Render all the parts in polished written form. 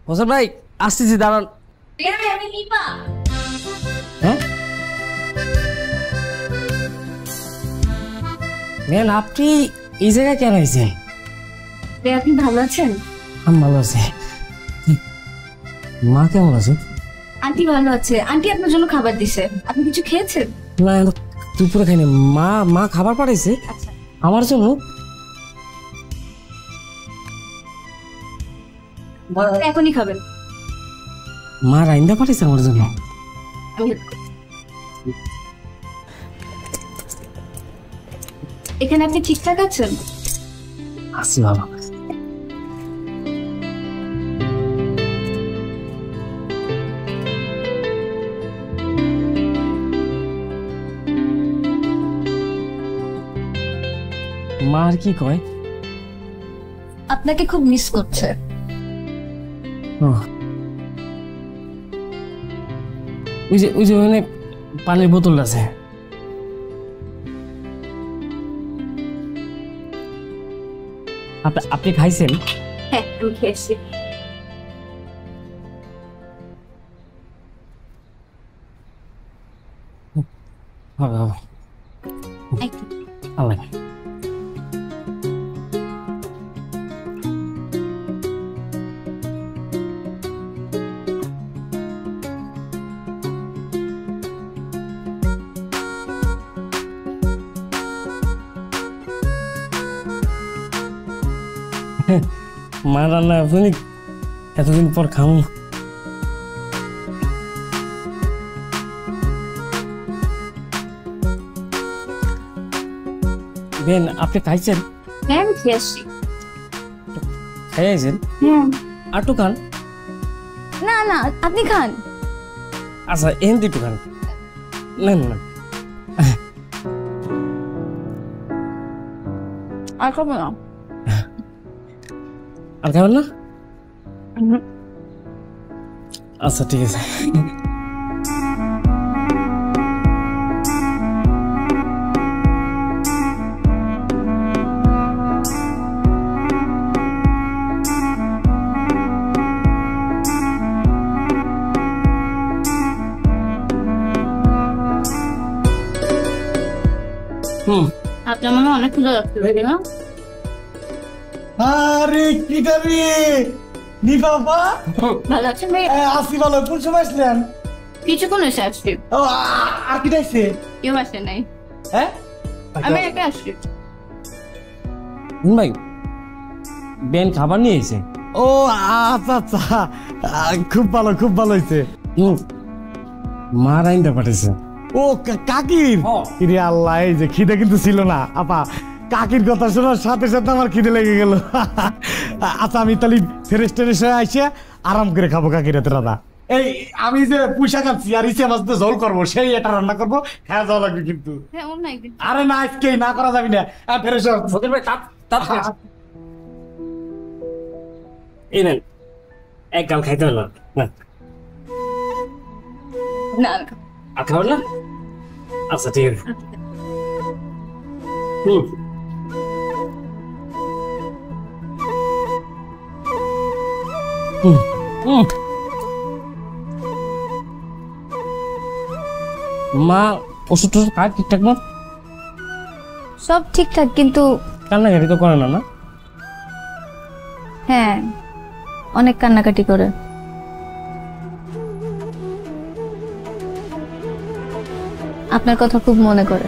হোসেন ভাই আসতেছি, দাঁড়ান। হ্যাঁ ম্যান, আপনি এই জায়গায় কেন আইছেন? আপনি ভালো আছেন? আমি ভালো আছি। মা কেমন আছে? আন্টি ভালো আছে। আন্টি আপনার জন্য খাবার দিছে, আপনি কিছু খেয়েছেন? না, দুপুরে খাইনি। মা খাবার পাঠাইছে আমার জন্য। এখনই খাবেন? মা রাইন্দা পাঠাইছে আমার জন্য। এখানে আপনি ঠিকঠাক আছেন? আছি বাবা। মা আর কি কয়? আপনাকে খুব মিস করছে। ওই যে ওখানে পানির বোতল আছে। আপনি খাইছেন? হ্যাঁ, আমি খেয়েছি। হবে হবে। আল্লাহ। মা রান্না আপনি এতদিন পর খামু। বেন, আপনি খাইছেন? হ্যাঁ, আমি খেয়েছি। খাইছেন? আটু খান। না না, আপনি খান। আচ্ছা, এহেন একটু খান। না না, আর খাবো না। আর খাবেন না? আচ্ছা ঠিক আছে। আপনার মনে অনেক ক্ষুধা লাগতে পারে না? আরে কি রে নি বাবা, ভালো আছেন ভাই? আসি ভালো। কোন সময় আসলেন? কিছুক্ষণ এসে আসছি। ও, আর কি দেখছে? কেউ আসে নাই। হ্যাঁ, আমি একা আসছি। ভাই, বেন খাবার নিয়ে এসে। ও আচ্ছা আচ্ছা, খুব ভালো খুব ভালো হয়েছে। মা রাইন্দা পাঠাইছে। ও কাকির? ইরে আল্লাহ, এই যে খিদে কিন্তু ছিল না আপা। কাকির কথা শোনার সাথে সাথে আমার খিদে লেগে গেল। আচ্ছা, আমি তাহলে ফ্রেশ ট্রেশ হয়ে আইসে আরাম করে খাবো কাকির হাতে রান্না। এই আমি যে পুঁইশাক আনছি আর ইসে মাছ দিয়ে ঝোল করবো, সেই এটা রান্না করবো, হ্যাঁ যাওয়া লাগবে কিন্তু। আরে না, আজকে না করা যাবি না। ফ্রেশ ভাই, এই নেন, এক গাল খাইতে হলো না। আর খাবেন না? আচ্ছা ঠিক আছে। মা ওষুধ টষুধ খায় ঠিকঠাক না? সব ঠিকঠাক, কিন্তু কান্নাকাটি তো করে না? না, হ্যাঁ অনেক কান্নাকাটি করে। আপনার কথা খুব মনে করে।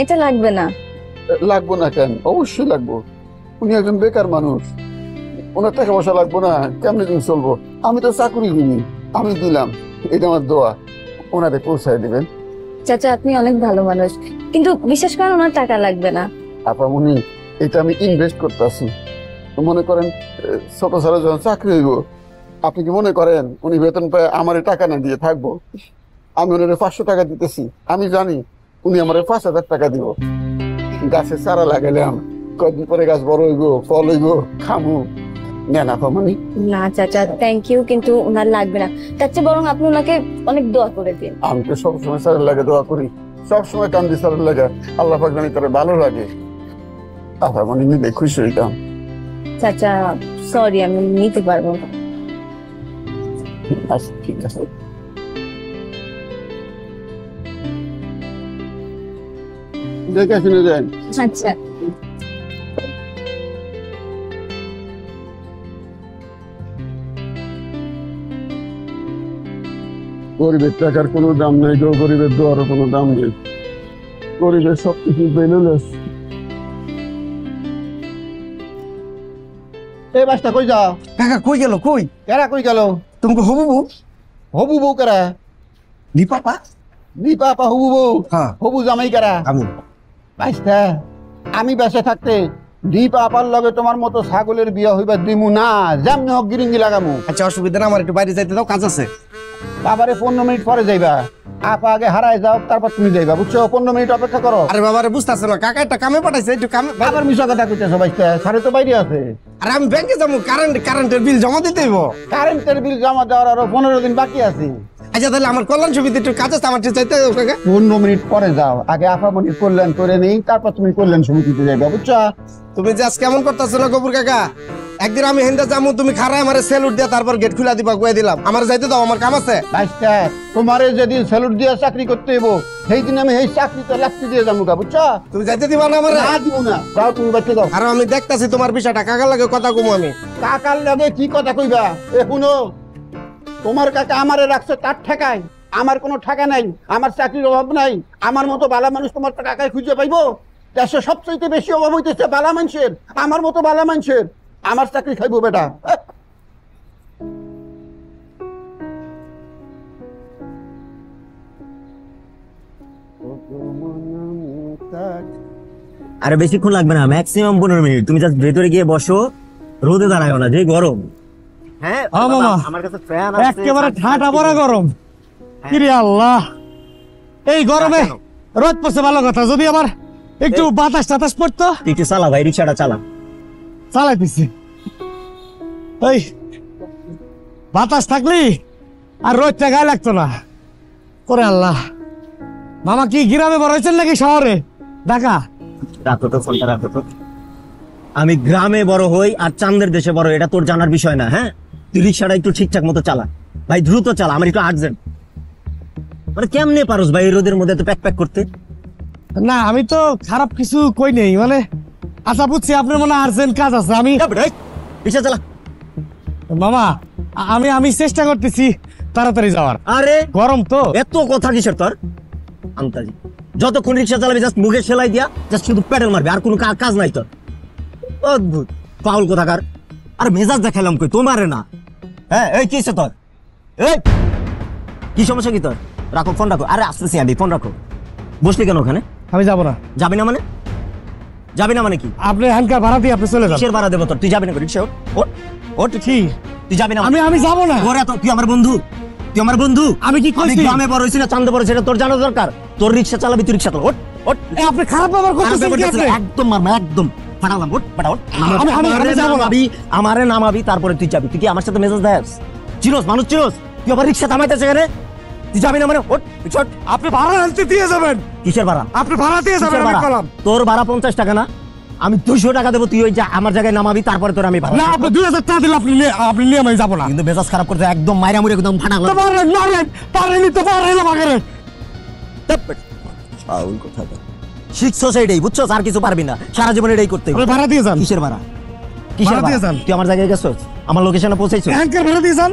এটা লাগবে না। লাগবো না কেন? অবশ্যই লাগবো। উনি একজন বেকার মানুষ, ওনার টাকা পয়সা লাগবো না? কেমনে দিন চলবো? আমি তো চাকরি দিনি, আমি দিলাম, এটা আমার দোয়া, ওনারে পৌঁছায় দিবেন। চাচা আপনি অনেক ভালো মানুষ, কিন্তু বিশেষ করে ওনার টাকা লাগবে না। আপামনি এটা আমি ইনভেস্ট করতেছি। মনে করেন ছোট ছোট যখন চাকরি হইব, আপনি কি মনে করেন উনি বেতন পায় আমার টাকা না দিয়ে থাকবো? আমি ওনারে 500 টাকা দিতেছি, আমি জানি উনি আমার 5000 টাকা দিব। গাছের চারা লাগাইলাম, কয়েকদিন পরে গাছ বড় হইব, ফল হইব, খামু। নেন আপামনি। না চাচা থ্যাংক ইউ, কিন্তু ওনার লাগবে না। তার চেয়ে বরং আপনি ওনাকে অনেক দোয়া করে দিন। আমি তো সবসময় স্যারের লাগে দোয়া করি, সবসময় কান্দি স্যারের লাগে, আল্লাহ পাক জানি তার ভালো লাগে। আপামনি নিলে খুশি হইতাম। চাচা সরি, আমি নিতে পারবো না। আচ্ছা ঠিক আছে। দেখে শুনে যান। আচ্ছা গরিবের টাকার কোনো দাম নেই গো, গরিবের দোয়ারও কোনো দাম নেই। গরিবের সবকিছু পেলে এই বাসটা কই যাও? কাকা কই গেল? কই কেরা কই গেল? তুমি হবু বউ? হবু বউ কেরা? দীপাপা। দীপাপা হবু বউ? হ্যাঁ। হবু জামাই কেরা? আমি। বাসটা আমি বেঁচে থাকতে দীপাপার লগে তোমার মতো ছাগলের বিয়া হইবা দিমু না, যেমনি হোক গিরিঙ্গি লাগামু। আচ্ছা অসুবিধা না, আমার একটু বাইরে যাইতে দাও, কাজ আছে। বাবারে 15 মিনিট পরে যাইবা, আপা আগে হারায় যাও, তারপর তুমি যাইবা, বুঝছো? 15 মিনিট অপেক্ষা করো। আরে বাবারে বুঝতেছ না, কাকা একটা কামে পাঠাইছে, একটু কামে। আবার মিশা কথা কইতেছো বাইস্তা, সারে তো বাইরে আছে। আরে আমি ব্যাংকে যাবো, কারেন্টের বিল জমা দিতে হইব। কারেন্টের বিল জমা দেওয়ার আরো 15 দিন বাকি আছে। আচ্ছা তাহলে আমার কল্যাণ সমিতি একটু কাজ আছে, আমার চাইতে কাকা। 15 মিনিট পরে যাও, আগে আপামনির কল্যাণ করে নেই, তারপর তুমি কল্যাণ সমিতিতে যাইবা, বুঝছো? তুমি যে আজ কেমন করতেছো না গবুর কাকা? একদিন আমি হেন্দা যামু, তুমি খারায় আমারে স্যালুট দিয়া তারপর গেট খুলা দিবা, কয়ে দিলাম। আমার যাইতে দাও, আমার কাম আছে। বাইস্তা তোমারে যেদিন স্যালুট দিয়া চাকরি করতে হইব, সেই দিন আমি এই চাকরিতে লাগতে দিয়ে যাবো, বুঝছো? তুমি যাইতে দিবা না আমারে? না দিব না, যাও তুমি বাচ্চা দাও। আর আমি দেখতাছি তোমার বিষয়টা, কাকার লাগে কথা কমু আমি। কাকার লগে কি কথা কইবা? এখনো তোমার কাকা আমারে রাখছে তার ঠেকায়, আমার কোনো ঠেকা নাই, আমার চাকরির অভাব নাই। আমার মতো বালা মানুষ তোমার কাকায় খুঁজে পাইবো? দেশে সবচেয়ে বেশি অভাব হইতেছে বালা মানুষের, আমার মতো বালা মানুষের। আমার চাকরি খাইবো বেটা। আরে বেশিক্ষণ লাগবে না, ম্যাক্সিমাম 15 মিনিট। তুমি জাস্ট ভেতরে গিয়ে বসো, রোদে দাঁড়ায়ও না, যে গরম। হ্যাঁ মামা, আমার কাছে ফ্যান আছে, একেবারে ঠাটা পড়া গরম। কিরে আল্লাহ, এই গরমে রোদ পড়ছে ভালো কথা, যদি আবার একটু বাতাস টাতাস পড়তো। একটু চালা ভাই, রিক্সাটা চালা। চালাইতেছি, এই বাতাস থাকলি আর রোদটা গায়ে লাগতো না। করে আল্লাহ। মামা কি গ্রামে বড় হয়েছেন নাকি শহরে? ঢাকা? রাখো তো ফোনটা, রাখো তো। আমি গ্রামে বড় হই আর চাঁদের দেশে বড় হই, এটা তোর জানার বিষয় না। হ্যাঁ, তুই রিক্সাটা একটু ঠিকঠাক মতো চালা ভাই, দ্রুত চালা, আমার একটু আর্জেন্ট। মানে কেমনে পারোস ভাই এই রোদের মধ্যে তো প্যাক প্যাক করতে? না আমি তো খারাপ কিছু কই নেই, মানে আচ্ছা বুঝছি আপনার মনে আর্জেন্ট কাজ আছে। আমি রিক্সা চালা মামা, আমি চেষ্টা করতেছি তাড়াতাড়ি যাওয়ার। আরে গরম তো। এত কথা কিসের তোর আন্তাজি? যতক্ষণ রিক্সা চালাবি জাস্ট মুখে সেলাই দিয়া জাস্ট শুধু প্যাডেল মারবি, আর কোনো কাজ নাই তোর। অদ্ভুত পাউল কোথাকার। আর মেজাজ দেখালাম কই তোমারে না। হ্যাঁ এই কি তোর? এই কি সমস্যা কি তোর? রাখো ফোন, রাখো। আরে আসতেছি আমি, ফোন রাখো। বসলি কেন ওখানে? আমি যাবো না। যাবি না মানে? যাবি না মানে কি? আপনি হ্যান্ডকার ভাড়া দিয়ে আপনি চলে যান। কিসের ভাড়া দেবো তোর? তুই যাবি না? রিক্সা ওঠ, ওঠ। কি তুই যাবি না? আমি যাবো না। ওরে তুই আমার বন্ধু, তুই আমার বন্ধু। আমি কি কইছি? গ্রামে বড় হইছি না চাঁদে বড়, সেটা তোর জানা দরকার। তোর রিক্সা চালাবি, তুই রিক্সা চালা। ওঠ, ওঠ। আপনি খারাপ ব্যবহার করতেছেন কি? আপনি একদম মারমা, একদম ফাটালাম। ওঠ, ফাটা, ওঠ। আমি যাবো না। আমারে নামাবি, তারপরে তুই যাবি। তুই কি আমার সাথে মেজাজ দেস? চিরস মানুষ চিরস, তুই আবার রিক্সা থামাইতেছে এখানে। তুই যাবি না মানে? ওঠ, ওঠ। আপনি ভাড়া আনতে দিয়ে যাবেন। কিসের ভাড়া? আপনি ভাড়া দিয়ে যাবেন। আমি কলাম তোর ভাড়া 50 টাকা না, আমি 200 টাকা দেবো। তুই ওই আমার জায়গায় নামাবি, তারপরে তোর আমি ভাড়া। না আপনি 2000 টাকা দিলে আপনি নিয়ে আমি যাবো না। কিন্তু মেজাজ খারাপ করতে একদম মাইরা মুড়ে একদম ফাটালাম। শিখছো সেইটাই, বুঝছো? আর কিছু পারবি না, সারা জীবন এটাই করতে। ভাড়া দিয়ে যান। কিসের ভাড়া? কিসের ভাড়া? তুই আমার জায়গায় গেছো, আমার লোকেশনে পৌঁছাইছো। ভাড়া দিয়ে যান।